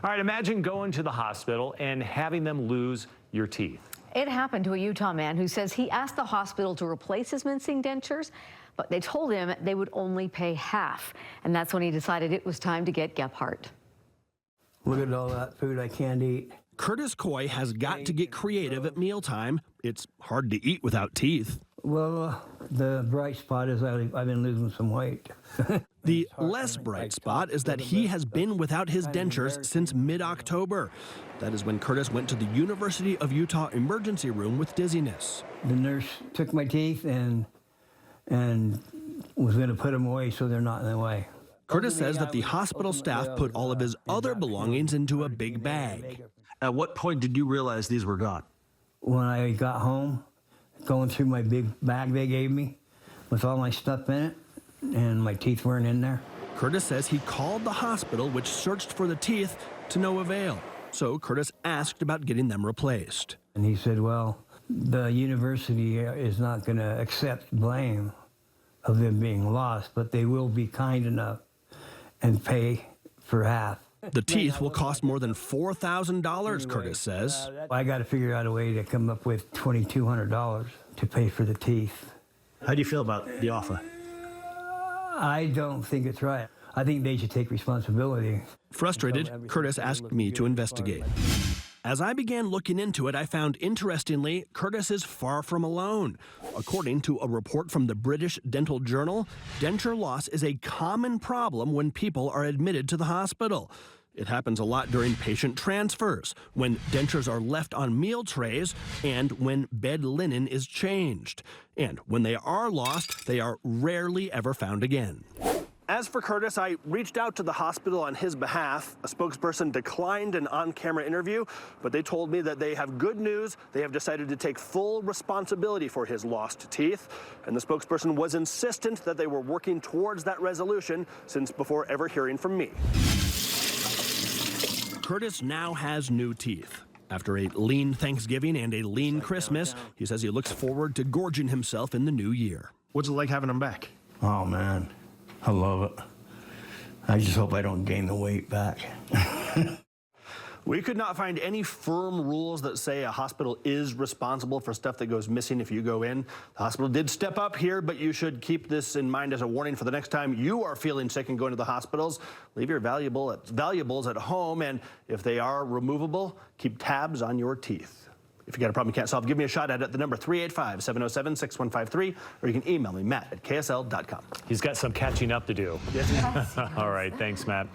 All right, imagine going to the hospital and having them lose your teeth. It happened to a Utah man who says he asked the hospital to replace his missing dentures, but they told him they would only pay half. And that's when he decided it was time to get Gephardt. Look at all that food I can't eat. Curtis Coy has got to get creative at mealtime. It's hard to eat without teeth. Well, the bright spot is I've been losing some weight. The less bright spot is that he has been without his dentures since mid-October. That is when Curtis went to the University of Utah emergency room with dizziness. The nurse took my teeth and was going to put them away so they're not in the way. Curtis says that the hospital staff put all of his other belongings into a big bag. At what point did you realize these were gone? When I got home, going through my big bag they gave me with all my stuff in it, and my teeth weren't in there. Curtis says he called the hospital, which searched for the teeth, to no avail. So Curtis asked about getting them replaced. And he said, well, the university is not going to accept blame of them being lost, but they will be kind enough and pay for half. The teeth will cost more than $4,000, Curtis says. I got to figure out a way to come up with $2,200 to pay for the teeth. How do you feel about the offer? I don't think it's right. I think they should take responsibility. Frustrated, Curtis asked me to investigate. As I began looking into it, I found, interestingly, Curtis is far from alone. According to a report from the British Dental Journal, denture loss is a common problem when people are admitted to the hospital. It happens a lot during patient transfers, when dentures are left on meal trays, and when bed linen is changed. And when they are lost, they are rarely ever found again. As for Curtis, I reached out to the hospital on his behalf. A spokesperson declined an on-camera interview, but they told me that they have good news. They have decided to take full responsibility for his lost teeth. And the spokesperson was insistent that they were working towards that resolution since before ever hearing from me. Curtis now has new teeth. After a lean Thanksgiving and a lean Christmas, he says he looks forward to gorging himself in the new year. What's it like having them back? Oh, man. I love it. I just hope I don't gain the weight back. We could not find any firm rules that say a hospital is responsible for stuff that goes missing if you go in. The hospital did step up here, but you should keep this in mind as a warning for the next time you are feeling sick and going to the hospitals. Leave your valuables at home, and if they are removable, keep tabs on your teeth. If you got a problem you can't solve, give me a shot at it. The number 385-707-6153, or you can email me, Matt@ksl.com. He's got some catching up to do. Yes. All right, thanks, Matt.